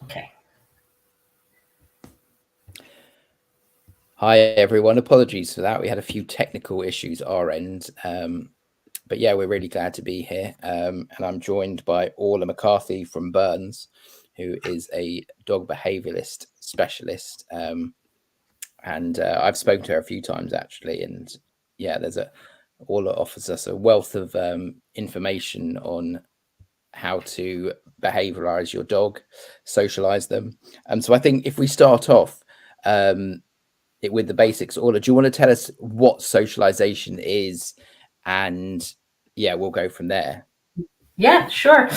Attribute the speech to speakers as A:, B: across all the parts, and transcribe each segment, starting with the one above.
A: Okay.
B: Hi everyone, apologies for that. We had a few technical issues our end. But yeah, we're really glad to be here. And I'm joined by Orlagh McCarthy from Burns, who is a dog behaviourist specialist. And I've spoken to her a few times actually. And yeah, Orlagh offers us a wealth of information on how to behavioralize your dog, socialize them. So I think if we start off with the basics, Orlagh, do you want to tell us what socialization is? And yeah, we'll go from there.
A: Yeah, sure.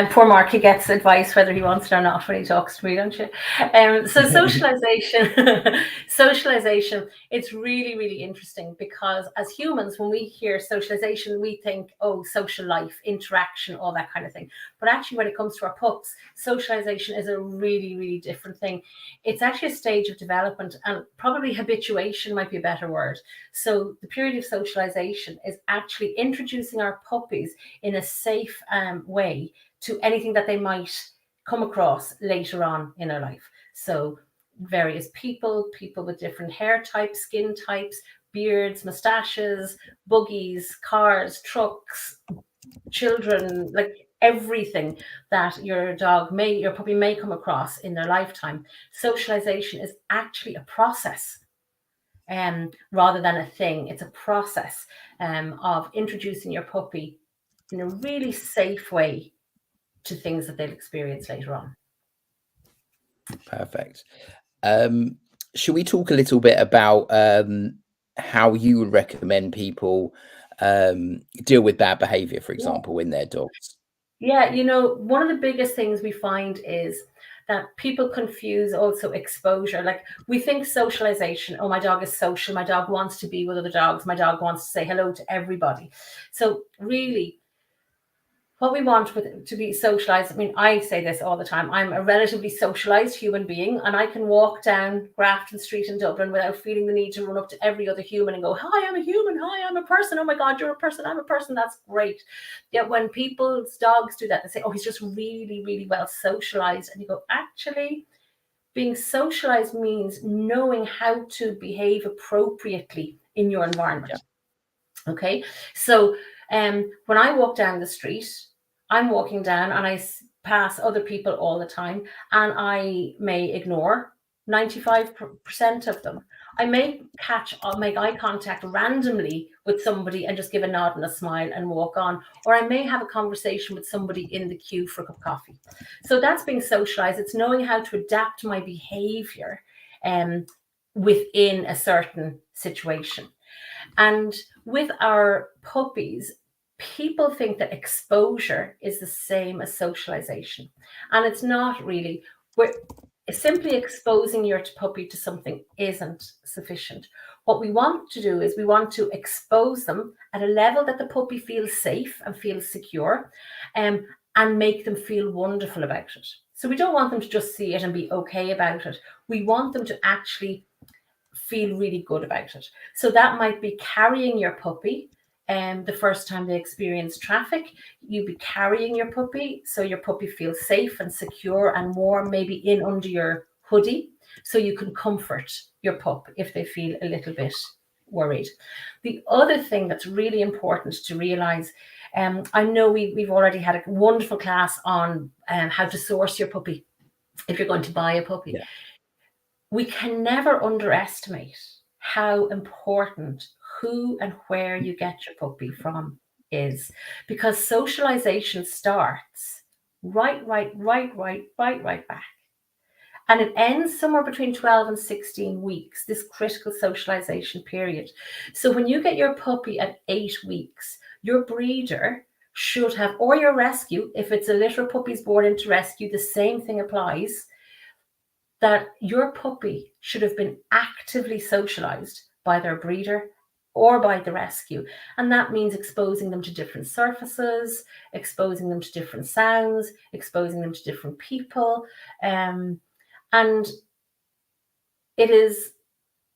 A: Poor Mark, he gets advice whether he wants it or not when he talks to me, don't you? So socialization, socialization, it's really, really interesting because as humans, when we hear socialization, we think, oh, social life, interaction, all that kind of thing. But actually, when it comes to our pups, socialization is a really, really different thing. It's actually a stage of development, and probably habituation might be a better word. So the period of socialization is actually introducing our puppies in a safe way to anything that they might come across later on in their life. So various people with different hair types, skin types, beards, mustaches, buggies, cars, trucks, children, like everything that your puppy may come across in their lifetime. Socialization is actually a process rather than a thing. It's a process of introducing your puppy in a really safe way to things that they'll experience later on.
B: Perfect. Should we talk a little bit about how you would recommend people deal with bad behavior, for example, in their dogs?
A: Yeah, one of the biggest things we find is that people confuse also exposure. Like we think socialization, oh, my dog is social, my dog wants to be with other dogs, my dog wants to say hello to everybody. So really, what we want to be socialized. I mean, I say this all the time. I'm a relatively socialized human being, and I can walk down Grafton Street in Dublin without feeling the need to run up to every other human and go, "Hi, I'm a human. Hi, I'm a person. Oh my God, you're a person. I'm a person." That's great. Yet when people's dogs do that, they say, "Oh, he's just really, really well socialized," and you go, "Actually, being socialized means knowing how to behave appropriately in your environment."
B: Yeah.
A: Okay, so when I walk down the street, I'm walking down and I pass other people all the time, and I may ignore 95% of them. I may make eye contact randomly with somebody and just give a nod and a smile and walk on, or I may have a conversation with somebody in the queue for a cup of coffee. So that's being socialized. It's knowing how to adapt my behavior within a certain situation. And with our puppies, people think that exposure is the same as socialization. And it's not really. We're simply exposing your puppy to something isn't sufficient. What we want to do is we want to expose them at a level that the puppy feels safe and feels secure, and make them feel wonderful about it. So we don't want them to just see it and be okay about it. We want them to actually feel really good about it. So that might be carrying your puppy. The first time they experience traffic, you'd be carrying your puppy so your puppy feels safe and secure and warm, maybe in under your hoodie, so you can comfort your pup if they feel a little bit worried. The other thing that's really important to realize, I know we've already had a wonderful class on how to source your puppy if you're going to buy a puppy.
B: Yeah.
A: We can never underestimate how important who and where you get your puppy from is, because socialization starts right back, and it ends somewhere between 12 and 16 weeks, this critical socialization period. So when you get your puppy at 8 weeks, your breeder should have, or your rescue, if it's a litter of puppies born into rescue, the same thing applies, that your puppy should have been actively socialized by their breeder or by the rescue. And that means exposing them to different surfaces, exposing them to different sounds, exposing them to different people. And it is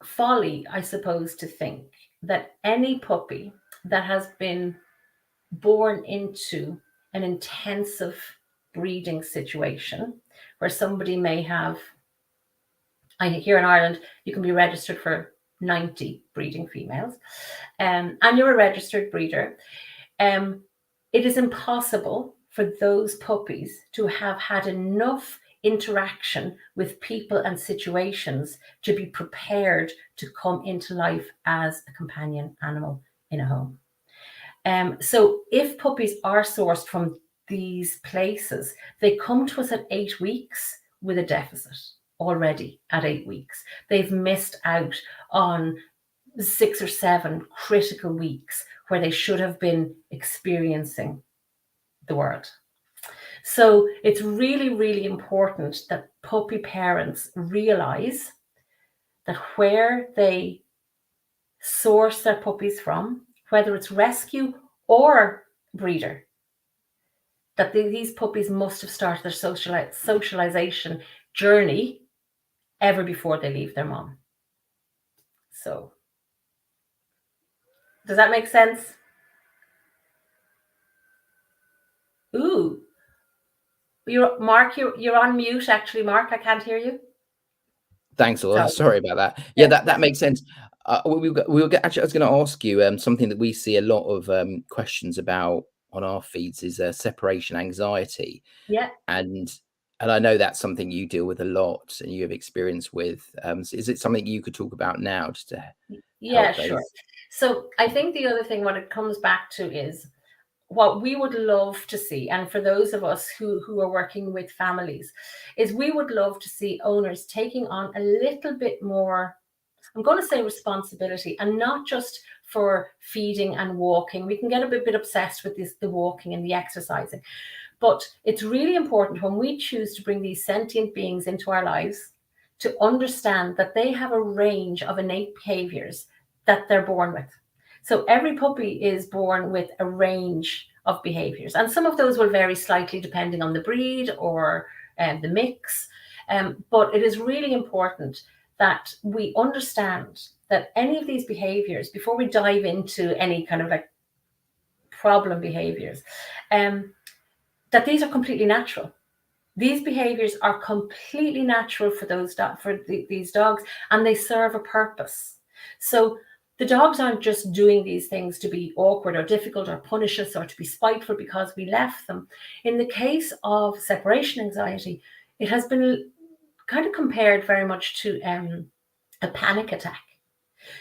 A: folly, I suppose, to think that any puppy that has been born into an intensive breeding situation where somebody may have, here in Ireland, you can be registered for 90 breeding females, and you're a registered breeder. It is impossible for those puppies to have had enough interaction with people and situations to be prepared to come into life as a companion animal in a home. So if puppies are sourced from these places, they come to us at 8 weeks with a deficit already at 8 weeks. They've missed out on 6 or 7 critical weeks where they should have been experiencing the world. So it's really, really important that puppy parents realize that where they source their puppies from, whether it's rescue or breeder, that these puppies must have started their socialization journey ever before they leave their mom. So, does that make sense? Ooh, Mark, you're on mute. Actually, Mark, I can't hear you.
B: Thanks, Orla. Sorry about that. Yeah, that makes sense. Actually, I was going to ask you something that we see a lot of questions about on our feeds is separation anxiety.
A: Yeah.
B: And I know that's something you deal with a lot and you have experience with. Is it something you could talk about now, just to help those?
A: Sure. So I think the other thing, what it comes back to, is what we would love to see, and for those of us who are working with families, is we would love to see owners taking on a little bit more, I'm going to say, responsibility, and not just for feeding and walking. We can get a bit obsessed with the walking and the exercising, but it's really important when we choose to bring these sentient beings into our lives to understand that they have a range of innate behaviors that they're born with. So every puppy is born with a range of behaviors, and some of those will vary slightly depending on the breed or the mix. But it is really important that we understand that any of these behaviors, before we dive into any kind of like problem behaviors, that these are completely natural. These behaviors are completely natural for these dogs, and they serve a purpose. So the dogs aren't just doing these things to be awkward or difficult or punish us or to be spiteful because we left them. In the case of separation anxiety, it has been kind of compared very much to a panic attack.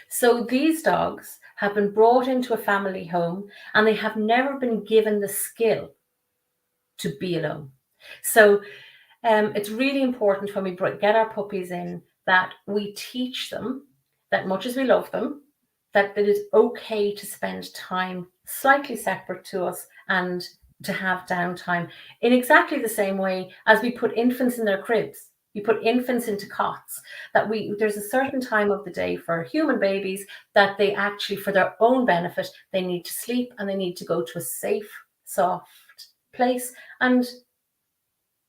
A: So these dogs have been brought into a family home and they have never been given the skill to be alone. So it's really important when we get our puppies in that we teach them that, much as we love them, that it is okay to spend time slightly separate to us and to have downtime, in exactly the same way as we put infants in their cribs. We put infants into cots, that there's a certain time of the day for human babies that they actually, for their own benefit, they need to sleep and they need to go to a safe, soft place, and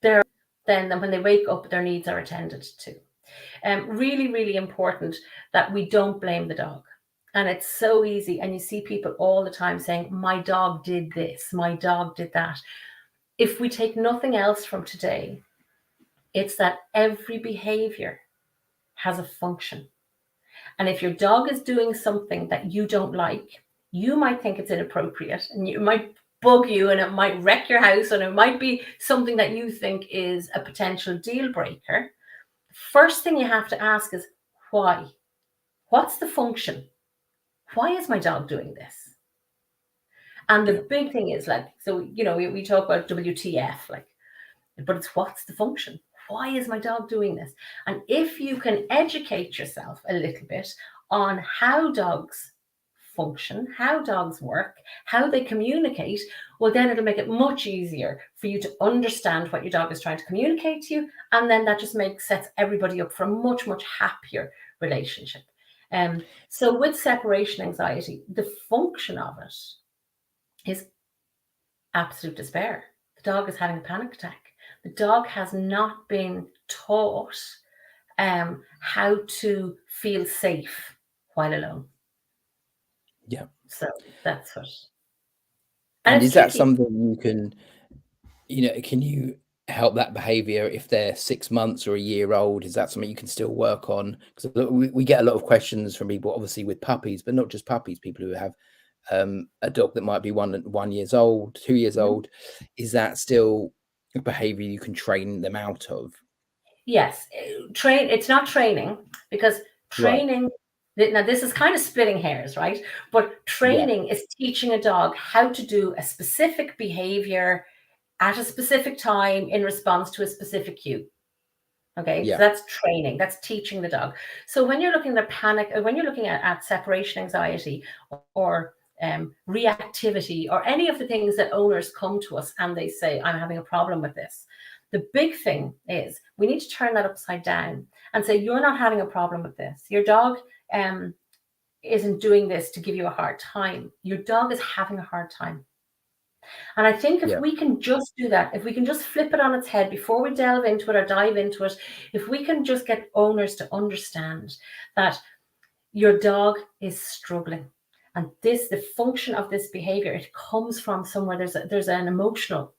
A: then when they wake up, their needs are attended to. Really, really important that we don't blame the dog. And it's so easy. And you see people all the time saying, my dog did this, my dog did that. If we take nothing else from today, it's that every behavior has a function. And if your dog is doing something that you don't like, you might think it's inappropriate and you might bug you and it might wreck your house and it might be something that you think is a potential deal breaker. First thing you have to ask is, why? What's the function? Why is my dog doing this? And the big thing is, like, so, we talk about WTF, like, but it's what's the function? Why is my dog doing this? And if you can educate yourself a little bit on how dogs function, how dogs work, how they communicate, well, then it'll make it much easier for you to understand what your dog is trying to communicate to you. And then that just sets everybody up for a much, much happier relationship. So with separation anxiety, the function of it is absolute despair. The dog is having a panic attack. The dog has not been taught how to feel safe while alone.
B: Yeah.
A: So that's what.
B: And is that something you can, can you help that behavior if they're 6 months or a year old? Is that something you can still work on? Because we get a lot of questions from people, obviously with puppies, but not just puppies, people who have a dog that might be 1 years old, 2 years
A: Mhm.
B: old. Is that still a behavior you can train them out of?
A: Yes, it's not training, because
B: Right.
A: training, now this is kind of splitting hairs, right? But
B: Yeah.
A: training is teaching a dog how to do a specific behavior at a specific time in response to a specific cue. Okay, so
B: Yeah.
A: that's training, that's teaching the dog. So when you're looking at panic, when you're looking at separation anxiety or reactivity, or any of the things that owners come to us and they say, I'm having a problem with this, the big thing is we need to turn that upside down and say, you're not having a problem with this. Your dog isn't doing this to give you a hard time. Your dog is having a hard time. And I think if
B: Yeah.
A: we can just do that, if we can just flip it on its head before we delve into it or dive into it, if we can just get owners to understand that your dog is struggling, and the function of this behavior, it comes from somewhere. There's an emotional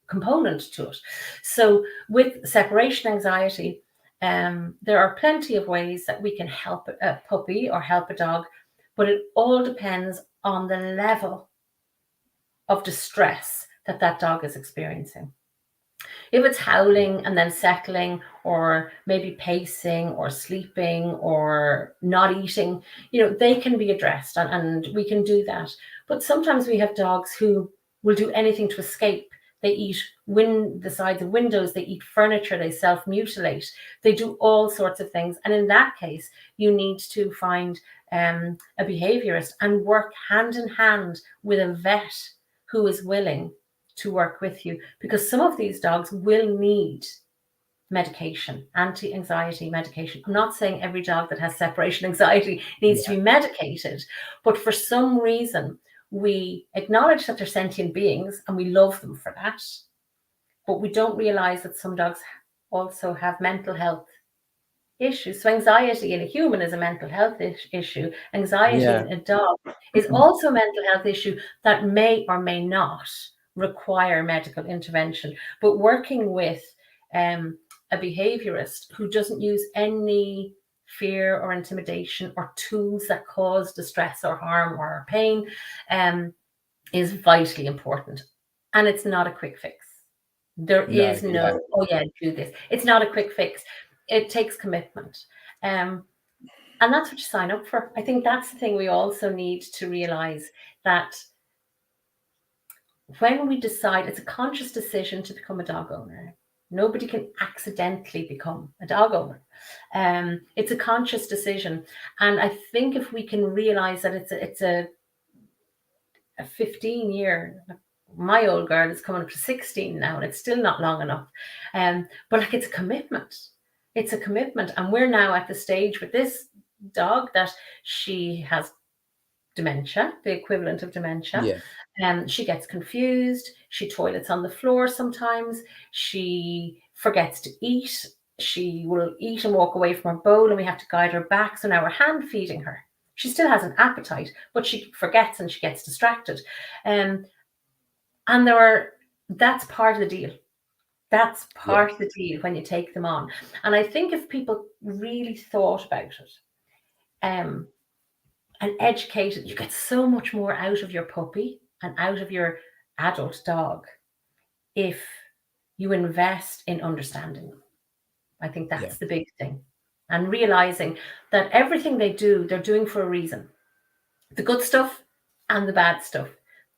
A: component to it. So with separation anxiety, there are plenty of ways that we can help a puppy or help a dog, but it all depends on the level of distress that dog is experiencing. If it's howling and then settling, or maybe pacing or sleeping or not eating, they can be addressed, and we can do that. But sometimes we have dogs who will do anything to escape. They eat the sides of windows, they eat furniture, they self-mutilate, they do all sorts of things. And in that case, you need to find a behaviourist and work hand in hand with a vet who is willing to work with you, because some of these dogs will need medication, anti-anxiety medication. I'm not saying every dog that has separation anxiety needs to
B: Yeah.
A: be medicated, but for some reason, we acknowledge that they're sentient beings and we love them for that, but we don't realize that some dogs also have mental health issues. So anxiety in a human is a mental health issue. Anxiety
B: Yeah.
A: in a dog is also a mental health issue that may or may not require medical intervention. But working with a behaviorist who doesn't use any fear or intimidation or tools that cause distress or harm or pain is vitally important. And it's not a quick fix. There
B: No.
A: is
B: Yeah.
A: no, oh yeah, do this. It's not a quick fix. It takes commitment. And that's what you sign up for. I think that's the thing we also need to realize, that when we decide, it's a conscious decision to become a dog owner. Nobody can accidentally become a dog owner. It's a conscious decision. And I think if we can realize that it's a 15-year, my old girl is coming up to 16 now, and it's still not long enough. But like, it's a commitment. It's a commitment. And we're now at the stage with this dog that she has dementia, the equivalent of dementia.
B: Yeah.
A: She gets confused. She toilets on the floor sometimes. She forgets to eat. She will eat and walk away from her bowl, and we have to guide her back. So now we're hand feeding her. She still has an appetite, but she forgets and she gets distracted. And that's part of the deal. That's
B: Yeah.
A: part of the deal when you take them on. And I think if people really thought about it, and educated, you get so much more out of your puppy and out of your adult dog if you invest in understanding them. I think
B: Yeah.
A: that's the big thing. And realizing that everything they do, they're doing for a reason. The good stuff and the bad stuff.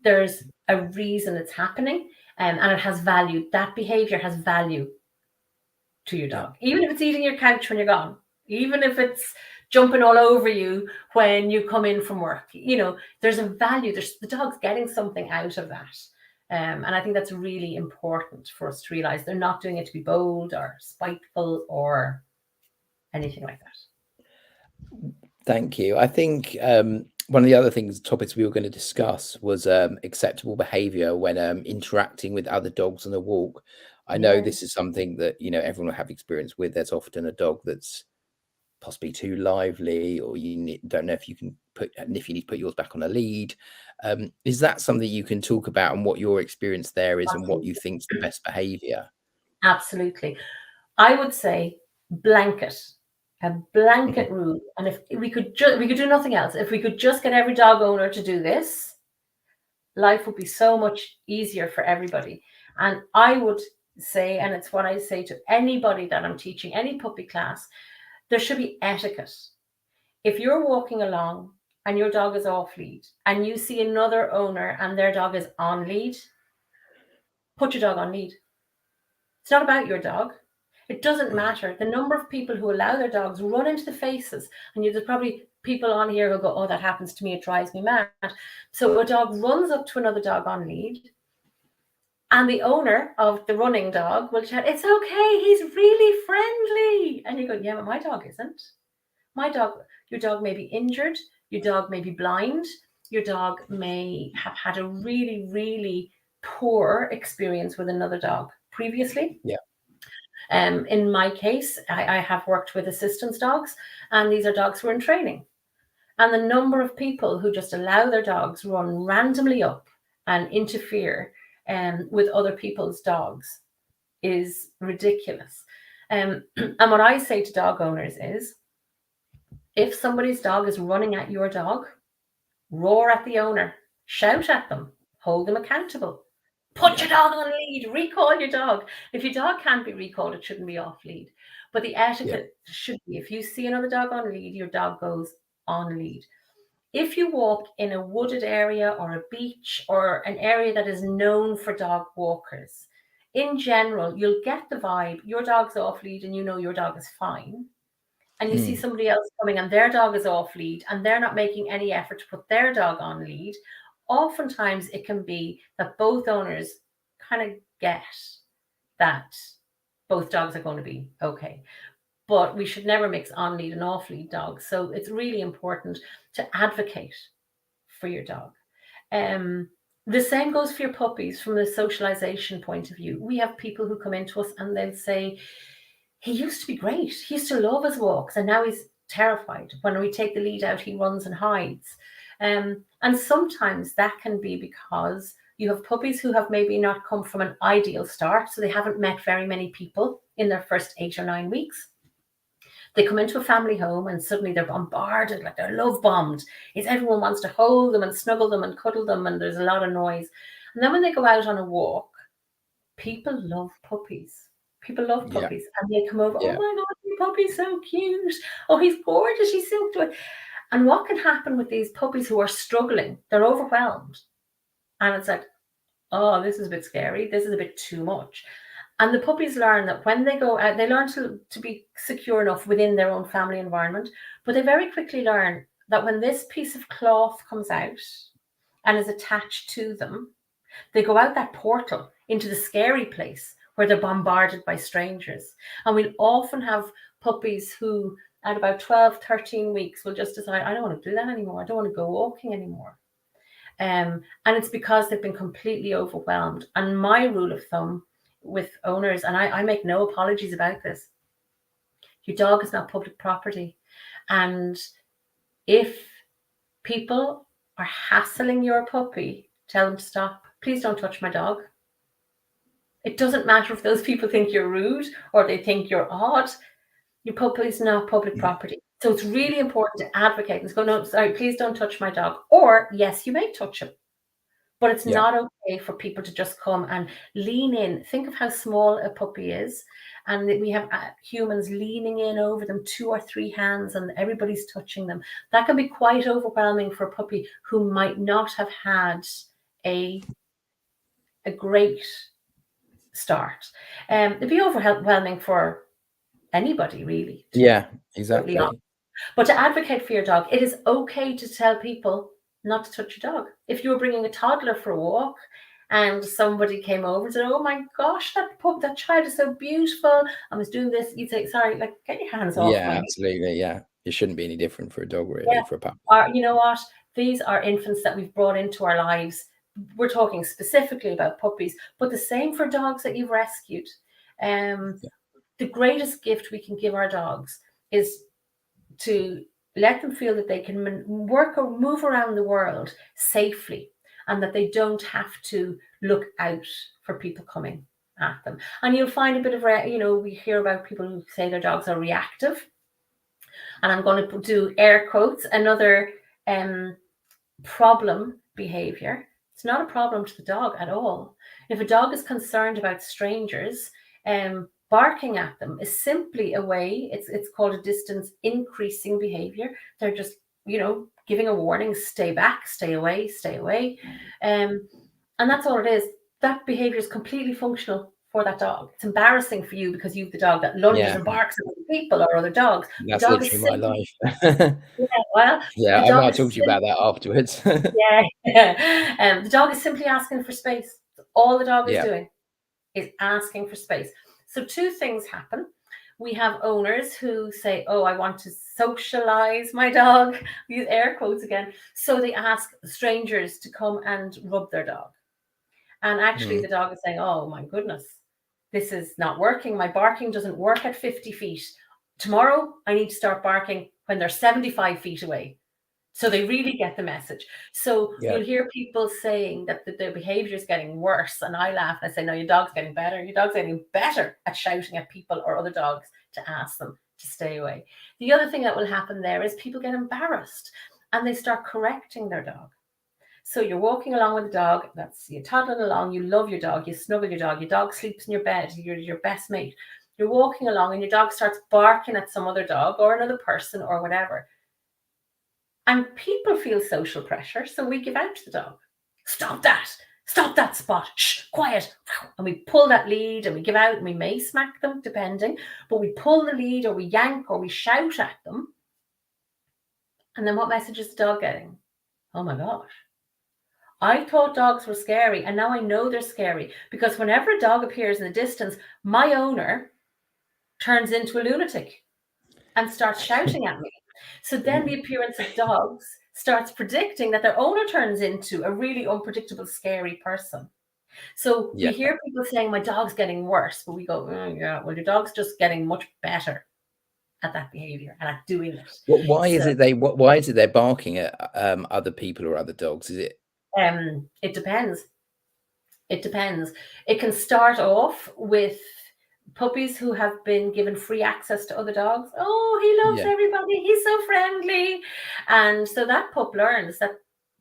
A: There's a reason it's happening, and it has value. That behavior has value to your
B: Yeah.
A: dog. Even if it's eating your couch when you're gone, even if it's jumping all over you when you come in from work, there's a value. The dog's getting something out of that. And I think that's really important for us to realize. They're not doing it to be bold or spiteful or anything like that.
B: Thank you. I think one of the other topics we were going to discuss was acceptable behavior when interacting with other dogs on a walk. I know
A: Yeah.
B: this is something that everyone will have experience with. There's often a dog that's possibly too lively, or don't know if you can if you need to put yours back on a lead. Is that something you can talk about, and what your experience there is, and what you think is the best behavior?
A: Absolutely. I would say a blanket rule. And if we could do nothing else, if we could just get every dog owner to do this, life would be so much easier for everybody. And I would say, and it's what I say to anybody that I'm teaching, any puppy class, there should be etiquette. If you're walking along and your dog is off lead and you see another owner and their dog is on lead, put your dog on lead. It's not about your dog. It doesn't matter. The number of people who allow their dogs run into the faces, and there's probably people on here who go, oh, that happens to me, it drives me mad. So a dog runs up to another dog on lead, and the owner of the running dog will shout, it's okay, he's really friendly. And you go, yeah, but my dog isn't. Your dog may be injured, your dog may be blind, your dog may have had a really, really poor experience with another dog previously.
B: Yeah.
A: In my case, I have worked with assistance dogs, and these are dogs who are in training. And the number of people who just allow their dogs run randomly up and interfere with other people's dogs is ridiculous. And what I say to dog owners is, if somebody's dog is running at your dog, roar at the owner, shout at them, hold them accountable. Put your dog on lead, recall your dog. If your dog can't be recalled, it shouldn't be off lead. But the etiquette should be, if you see another dog on lead, your dog goes on lead. If you walk in a wooded area or a beach or an area that is known for dog walkers, in general, you'll get the vibe, your dog's off lead and you know your dog is fine. And you see somebody else coming and their dog is off lead and they're not making any effort to put their dog on lead. Oftentimes it can be that both owners kind of get that both dogs are going to be okay. But we should never mix on lead and off lead dogs. So it's really important to advocate for your dog. The same goes for your puppies from the socialization point of view. We have people who come into us and they'll say, he used to be great. He used to love his walks and now he's terrified. When we take the lead out, he runs and hides. And sometimes that can be because you have puppies who have maybe not come from an ideal start. So they haven't met very many people in their first 8 or 9 weeks. They come into a family home and suddenly they're bombarded, like they're love bombed. Everyone wants to hold them and snuggle them and cuddle them, and there's a lot of noise. And then when they go out on a walk, people love puppies. People love puppies, and they come over. Oh my God, your puppy's so cute. Oh, he's gorgeous. He's so cute. And what can happen with these puppies who are struggling? They're overwhelmed, and it's like, oh, this is a bit scary. This is a bit too much. And the puppies learn that when they go out, they learn to be secure enough within their own family environment. But they very quickly learn that when this piece of cloth comes out and is attached to them, they go out that portal into the scary place where they're bombarded by strangers. And we'll often have puppies who at about 12, 13 weeks will just decide, I don't want to do that anymore. I don't want to go walking anymore. And it's because they've been completely overwhelmed. And my rule of thumb with owners, and I make no apologies about this, your dog is not public property. And if people are hassling your puppy, tell them to stop. Please don't touch my dog. It doesn't matter if those people think you're rude or they think you're odd. Your puppy is not public property. So it's really important to advocate and go, no, sorry, please don't touch my dog. Or yes, you may touch him, but it's not okay for people to just come and lean in. Think of how small a puppy is. And we have humans leaning in over them, 2 or 3 hands, and everybody's touching them. That can be quite overwhelming for a puppy who might not have had a great start. It'd be overwhelming for anybody, really.
B: Yeah, exactly.
A: But to advocate for your dog, it is okay to tell people not to touch your dog. If you were bringing a toddler for a walk and somebody came over and said, oh my gosh, that child is so beautiful, I was doing this, you'd say, sorry, like, get your hands off.
B: Yeah, absolutely. Yeah. It shouldn't be any different for a dog, really, for a puppy.
A: Or, you know what? These are infants that we've brought into our lives. We're talking specifically about puppies, but the same for dogs that you've rescued. The greatest gift we can give our dogs is to let them feel that they can work or move around the world safely, and that they don't have to look out for people coming at them. And you'll find a bit of, we hear about people who say their dogs are reactive. And I'm going to do air quotes, another problem behavior. It's not a problem to the dog at all. If a dog is concerned about strangers, barking at them is simply a way, it's called a distance increasing behavior. They're just, giving a warning, stay back, stay away, stay away. And that's all it is. That behavior is completely functional for that dog. It's embarrassing for you because you've the dog that lunges and barks at other people or other dogs.
B: That's literally my life.
A: Yeah,
B: I might talk to you about that afterwards.
A: The dog is simply asking for space. All the dog is doing is asking for space. So two things happen. We have owners who say, oh, I want to socialize my dog, use air quotes again. So they ask strangers to come and rub their dog. And actually the dog is saying, oh my goodness, this is not working. My barking doesn't work at 50 feet. Tomorrow I need to start barking when they're 75 feet away. So they really get the message. So you'll hear people saying that their behavior is getting worse. And I laugh and I say, no, your dog's getting better. Your dog's getting better at shouting at people or other dogs to ask them to stay away. The other thing that will happen there is people get embarrassed and they start correcting their dog. So you're walking along with the dog, you're toddling along, you love your dog, you snuggle your dog sleeps in your bed, you're your best mate. You're walking along and your dog starts barking at some other dog or another person or whatever. And people feel social pressure, so we give out to the dog. Stop that spot, shh, quiet. And we pull that lead and we give out and we may smack them depending, but we pull the lead or we yank or we shout at them. And then what message is the dog getting? Oh my gosh. I thought dogs were scary and now I know they're scary because whenever a dog appears in the distance, my owner turns into a lunatic and starts shouting at me. So then the appearance of dogs starts predicting that their owner turns into a really unpredictable, scary person. So we hear people saying, my dog's getting worse, but we go, well, your dog's just getting much better at that behavior and at doing it.
B: Why is it they're barking at other people or other dogs? Is it?
A: It depends. It can start off with puppies who have been given free access to other dogs. Oh, he loves everybody. He's so friendly. And so that pup learns that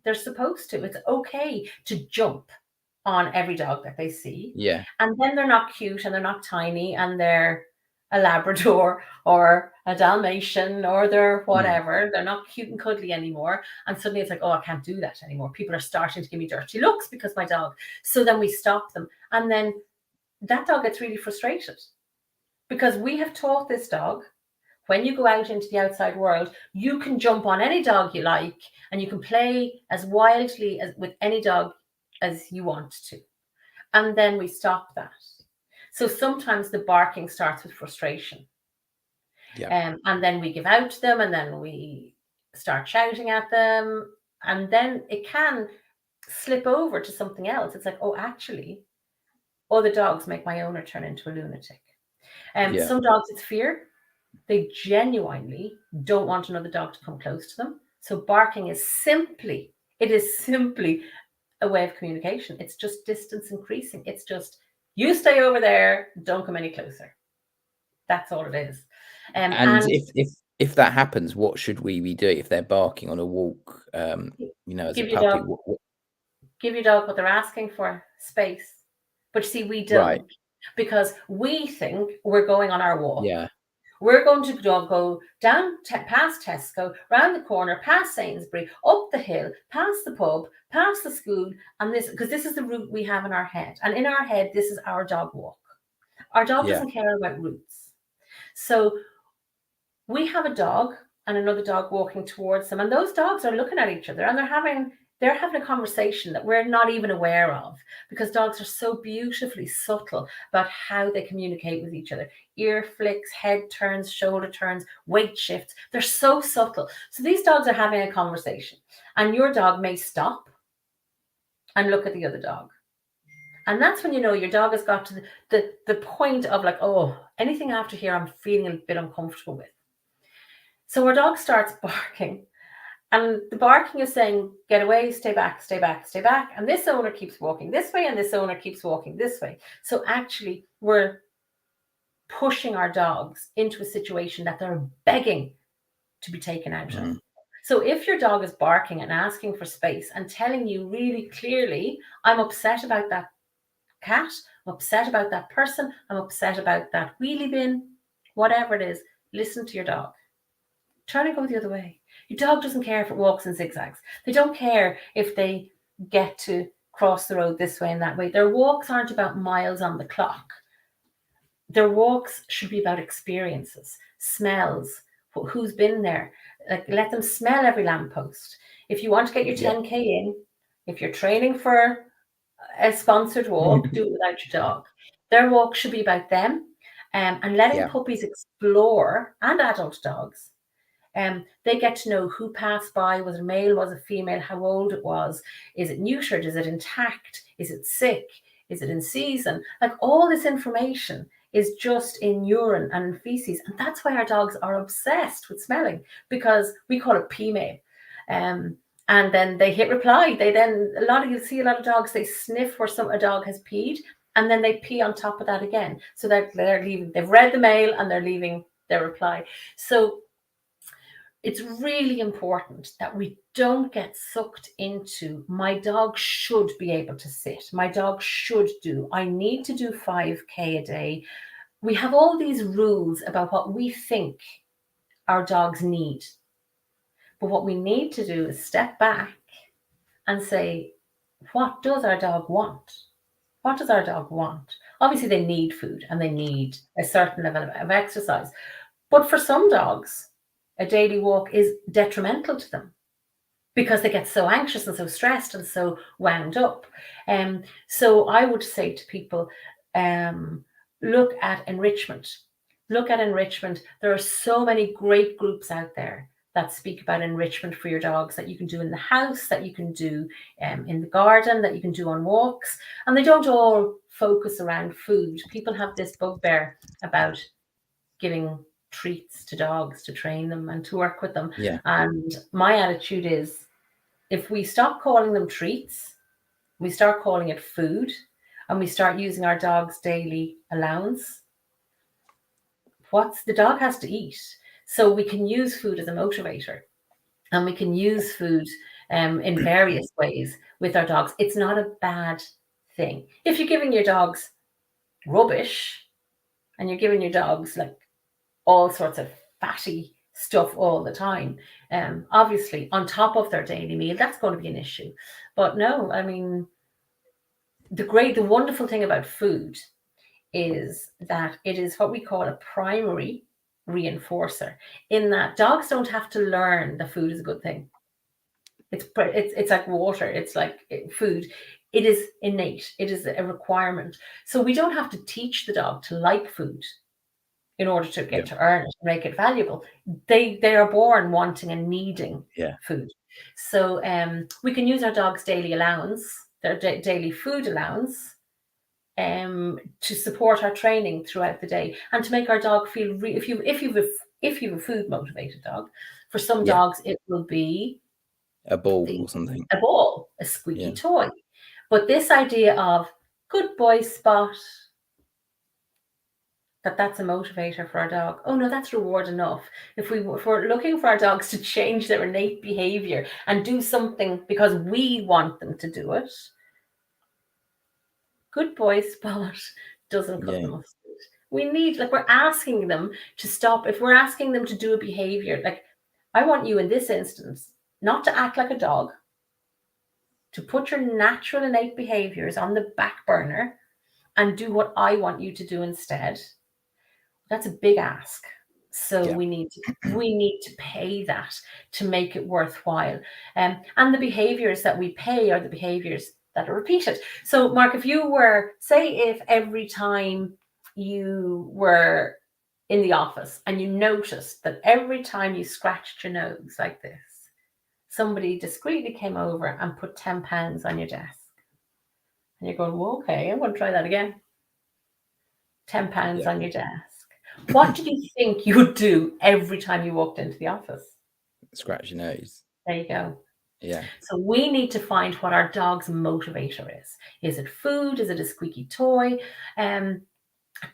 A: they're supposed to. It's okay to jump on every dog that they see.
B: Yeah.
A: And then they're not cute and they're not tiny and they're a Labrador or a Dalmatian or they're whatever. They're not cute and cuddly anymore. And suddenly it's like, oh, I can't do that anymore. People are starting to give me dirty looks because my dog. So then we stop them. And then that dog gets really frustrated because we have taught this dog, when you go out into the outside world, you can jump on any dog you like and you can play as wildly as with any dog as you want to. And then we stop that. So sometimes the barking starts with frustration. And then we give out to them and then we start shouting at them. And then it can slip over to something else. It's like, oh, actually, other dogs make my owner turn into a lunatic. Some dogs, it's fear. They genuinely don't want another dog to come close to them. So barking is simply a way of communication. It's just distance increasing. It's just, you stay over there, don't come any closer. That's all it is.
B: And if that happens, what should we be doing if they're barking on a walk? As a puppy,
A: give your dog what they're asking for, space. But you see, we don't, because we think we're going on our walk.
B: Yeah.
A: We're going to go down past Tesco, round the corner, past Sainsbury, up the hill, past the pub, past the school, and because this is the route we have in our head. And in our head, this is our dog walk. Our dog doesn't care about routes. So we have a dog and another dog walking towards them, and those dogs are looking at each other and they're having a conversation that we're not even aware of, because dogs are so beautifully subtle about how they communicate with each other. Ear flicks, head turns, shoulder turns, weight shifts. They're so subtle. So these dogs are having a conversation and your dog may stop and look at the other dog. And that's when you know your dog has got to the point of like, oh, anything after here I'm feeling a bit uncomfortable with. So our dog starts barking And the barking is saying, get away, stay back, stay back, stay back. And this owner keeps walking this way, and this owner keeps walking this way. So actually, we're pushing our dogs into a situation that they're begging to be taken out of. So if your dog is barking and asking for space and telling you really clearly, I'm upset about that cat, I'm upset about that person, I'm upset about that wheelie bin, whatever it is, listen to your dog. Turn and go the other way. Your dog doesn't care if it walks in zigzags. They don't care if they get to cross the road this way and that way. Their walks aren't about miles on the clock. Their walks should be about experiences, smells, who's been there. Like, let them smell every lamppost. If you want to get your 10K in, if you're training for a sponsored walk, do it without your dog. Their walk should be about them, and letting puppies explore, and adult dogs. They get to know who passed by, was it a male, was it female, how old it was, is it neutered, is it intact, is it sick, is it in season? Like, all this information is just in urine and in feces. And that's why our dogs are obsessed with smelling, because we call it P-mail. And then they hit reply. You see a lot of dogs, they sniff where a dog has peed, and then they pee on top of that again. So they're leaving, they've read the mail and they're leaving their reply. So it's really important that we don't get sucked into, my dog should be able to sit. My dog should do. I need to do 5K a day. We have all these rules about what we think our dogs need. But what we need to do is step back and say, what does our dog want? What does our dog want? Obviously, they need food and they need a certain level of exercise. But for some dogs, a daily walk is detrimental to them because they get so anxious and so stressed and so wound up. So I would say to people, look at enrichment. Look at enrichment. There are so many great groups out there that speak about enrichment for your dogs that you can do in the house, that you can do in the garden, that you can do on walks. And they don't all focus around food. People have this bugbear about giving treats to dogs to train them and to work with them. And my attitude is, if we stop calling them treats, we start calling it food, and we start using our dog's daily allowance, the dog has to eat. So we can use food as a motivator, and we can use food in various ways with our dogs. It's not a bad thing. If you're giving your dogs rubbish and you're giving your dogs like all sorts of fatty stuff all the time, obviously on top of their daily meal, that's going to be an issue. But no, I mean, the wonderful thing about food is that it is what we call a primary reinforcer, in that dogs don't have to learn that food is a good thing. It's like water, it's like food. It is innate, it is a requirement. So we don't have to teach the dog to like food in order to get to earn it, make it valuable. They are born wanting and needing food. So we can use our dog's daily allowance, their daily food allowance, to support our training throughout the day, and to make our dog feel if you have a food motivated dog, for some dogs it will be
B: a ball or something,
A: a squeaky toy. But this idea of good boy Spot, that's a motivator for our dog. Oh no, that's reward enough. If we're looking for our dogs to change their innate behavior and do something because we want them to do it, good boy Spot doesn't cut the mustard. We need, we're asking them to stop. If we're asking them to do a behavior, like, I want you in this instance not to act like a dog, to put your natural innate behaviors on the back burner and do what I want you to do instead. That's a big ask. So we need to pay that to make it worthwhile. And the behaviors that we pay are the behaviors that are repeated. So Mark, if every time you were in the office and you noticed that every time you scratched your nose like this, somebody discreetly came over and put £10 on your desk, and you're going, well, okay, I'm going to try that again. £10 on your desk. What do you think you would do every time you walked into the office?
B: Scratch your nose.
A: There you go.
B: Yeah.
A: So we need to find what our dog's motivator is. Is it food? Is it a squeaky toy? And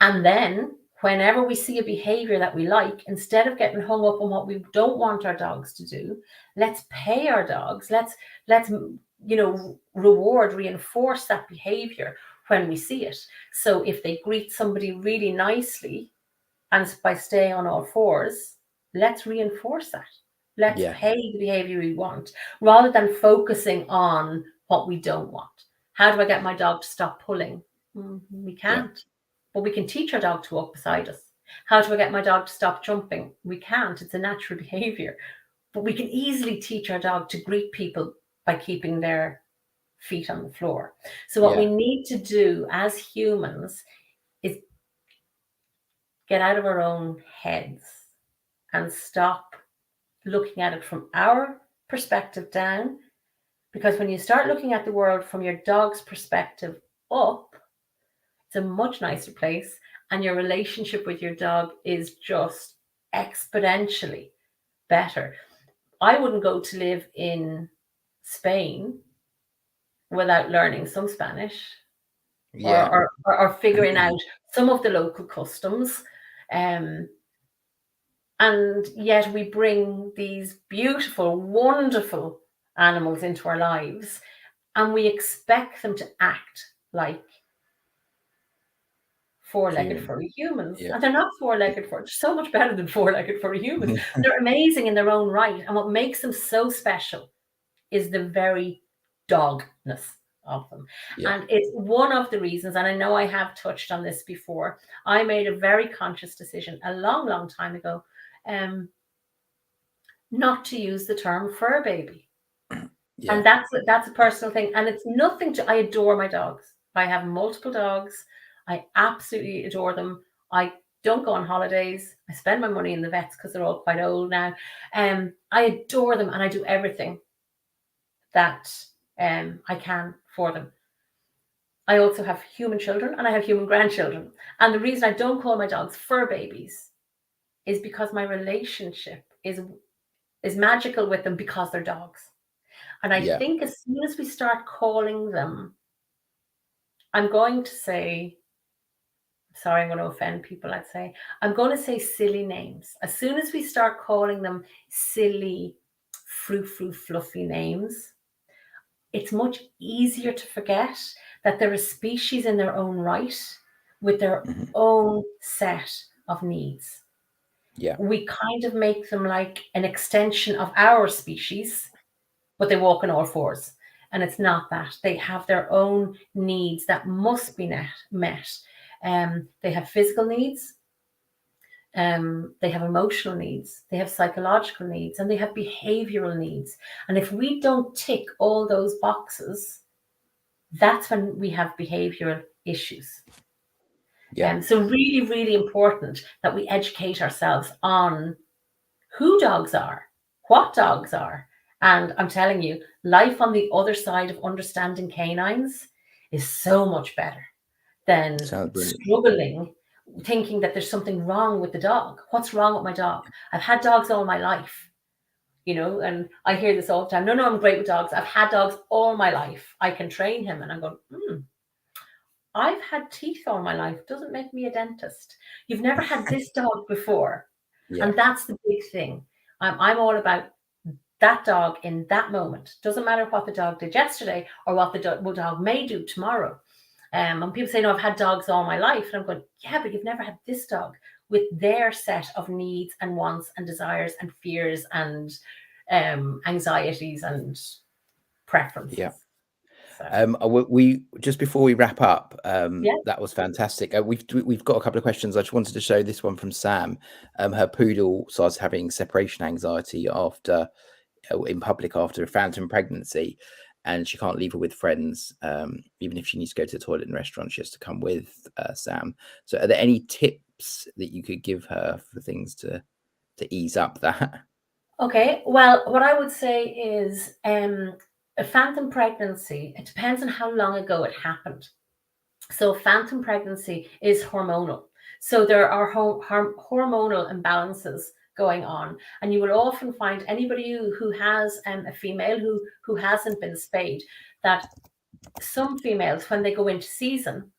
A: then whenever we see a behavior that we like, instead of getting hung up on what we don't want our dogs to do, let's pay our dogs. Let's reward, reinforce that behavior when we see it. So if they greet somebody really nicely and by staying on all fours, let's reinforce that. Let's pay the behavior we want rather than focusing on what we don't want. How do I get my dog to stop pulling? We can't, but we can teach our dog to walk beside us. How do I get my dog to stop jumping? We can't. It's a natural behavior, but we can easily teach our dog to greet people by keeping their feet on the floor. So what we need to do as humans is get out of our own heads and stop looking at it from our perspective down. Because when you start looking at the world from your dog's perspective up, it's a much nicer place. And your relationship with your dog is just exponentially better. I wouldn't go to live in Spain without learning some Spanish or figuring out some of the local customs. And yet we bring these beautiful, wonderful animals into our lives and we expect them to act like four-legged furry humans. And they're not four-legged furry. They're so much better than four-legged furry humans. They're amazing in their own right. And what makes them so special is the very dogness of them. And it's one of the reasons, and I know I have touched on this before, I made a very conscious decision a long, long time ago not to use the term fur baby. And that's a personal thing. And it's nothing to, I adore my dogs. I have multiple dogs. I absolutely adore them. I don't go on holidays. I spend my money in the vets because they're all quite old now. I adore them and I do everything that I can for them. I also have human children and I have human grandchildren. And the reason I don't call my dogs fur babies is because my relationship is magical with them because they're dogs. And I think as soon as we start calling them, I'm going to say, sorry, I'm going to offend people, I'd say, I'm going to say silly names. As soon as we start calling them silly, frou-frou, fluffy names, it's much easier to forget that they're a species in their own right with their own set of needs. We kind of make them like an extension of our species, but they walk on all fours. And it's not that. They have their own needs that must be met. They have physical needs. They have emotional needs. They have psychological needs. And they have behavioral needs. And if we don't tick all those boxes, that's when we have behavioral issues. So really, really important that we educate ourselves on who dogs are, what dogs are. And I'm telling you, life on the other side of understanding canines is so much better than struggling, thinking that there's something wrong with the dog. What's wrong with my dog? I've had dogs all my life, and I hear this all the time. No, I'm great with dogs. I've had dogs all my life. I can train him. And I'm going, I've had teeth all my life. Doesn't make me a dentist. You've never had this dog before. And that's the big thing. I'm all about that dog in that moment. Doesn't matter what the dog did yesterday or what the dog may do tomorrow. And people say, no, I've had dogs all my life. And I'm going, yeah, but you've never had this dog with their set of needs and wants and desires and fears and anxieties and preferences.
B: We just before we wrap up, that was fantastic. We've got a couple of questions. I just wanted to show this one from Sam. Her poodle starts having separation anxiety after in public after a phantom pregnancy, and she can't leave her with friends. Even if she needs to go to the toilet in a restaurant, she has to come with Sam. So, are there any tips that you could give her for things to ease up that?
A: Okay. Well, what I would say is a phantom pregnancy, it depends on how long ago it happened. So phantom pregnancy is hormonal. So there are hormonal imbalances going on, and you will often find anybody who has a female who hasn't been spayed, that some females, when they go into season,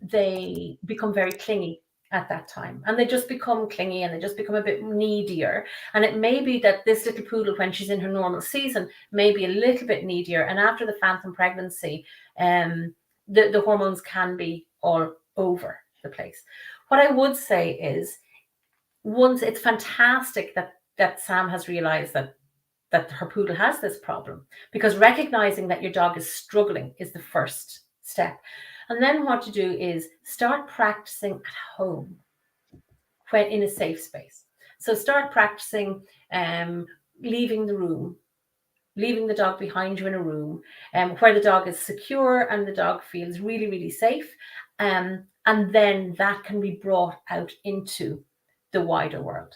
A: they become very clingy at that time, and they just become clingy and they just become a bit needier. And it may be that this little poodle, when she's in her normal season, may be a little bit needier, and after the phantom pregnancy, the hormones can be all over the place. What I would say is, once, it's fantastic that Sam has realized that her poodle has this problem, because recognizing that your dog is struggling is the first step. And then what to do is start practicing at home, when in a safe space. So start practicing leaving the room, leaving the dog behind you in a room where the dog is secure and the dog feels really, really safe. And then that can be brought out into the wider world.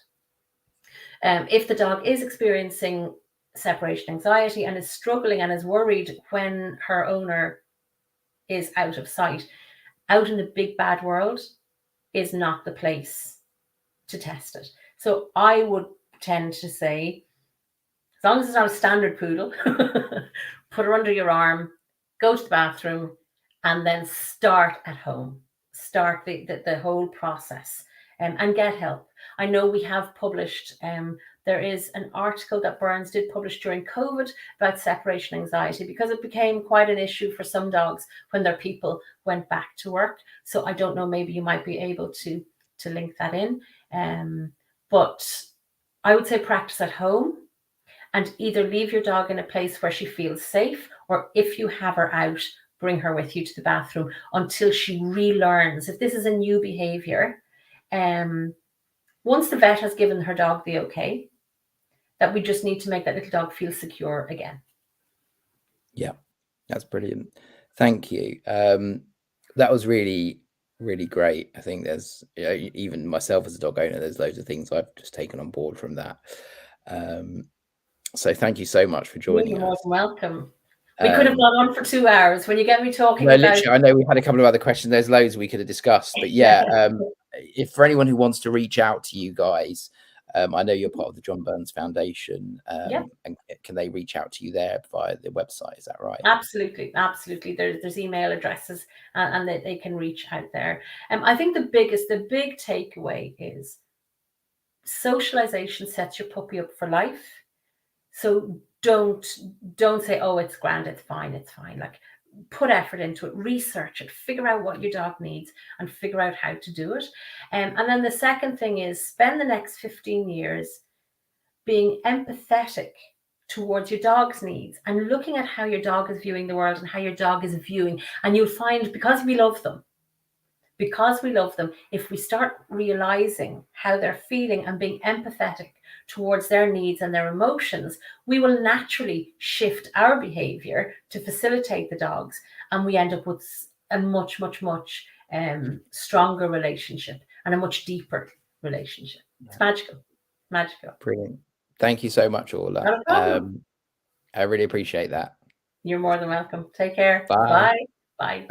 A: If the dog is experiencing separation anxiety and is struggling and is worried when her owner is out of sight, out in the big bad world is not the place to test it. So I would tend to say, as long as it's not a standard poodle, put her under your arm, go to the bathroom, and then start at home. Start the whole process, and get help. I know we have published, there is an article that Burns did publish during COVID about separation anxiety, because it became quite an issue for some dogs when their people went back to work. So I don't know, maybe you might be able to link that in. But I would say practice at home, and either leave your dog in a place where she feels safe, or if you have her out, bring her with you to the bathroom until she relearns. If this is a new behavior, once the vet has given her dog the okay, that we just need to make that little dog feel secure again.
B: Yeah, that's brilliant. Thank you. That was really, really great. I think there's, even myself as a dog owner, there's loads of things I've just taken on board from that. So thank you so much for joining
A: You're
B: us.
A: welcome. We could have gone on for 2 hours. When you get me talking
B: no,
A: about...
B: literally, I know we had a couple of other questions. There's loads we could have discussed, but yeah, if for anyone who wants to reach out to you guys, I know you're part of the John Burns Foundation, and can they reach out to you there via the website? Is that right?
A: Absolutely. There's email addresses, and they can reach out there. I think the big takeaway is socialization sets your puppy up for life. So don't say, oh, it's grand, it's fine. Like, put effort into it, research it, figure out what your dog needs, and figure out how to do it. And then the second thing is, spend the next 15 years being empathetic towards your dog's needs and looking at how your dog is viewing the world and how your dog is viewing. And you'll find, because we love them, if we start realizing how they're feeling and being empathetic towards their needs and their emotions, we will naturally shift our behavior to facilitate the dogs, and we end up with a much stronger relationship and a much deeper relationship. It's magical.
B: Brilliant. Thank you so much, Orlagh.
A: Not a problem.
B: I really appreciate that.
A: You're more than welcome. Take care.
B: Bye.
A: Bye.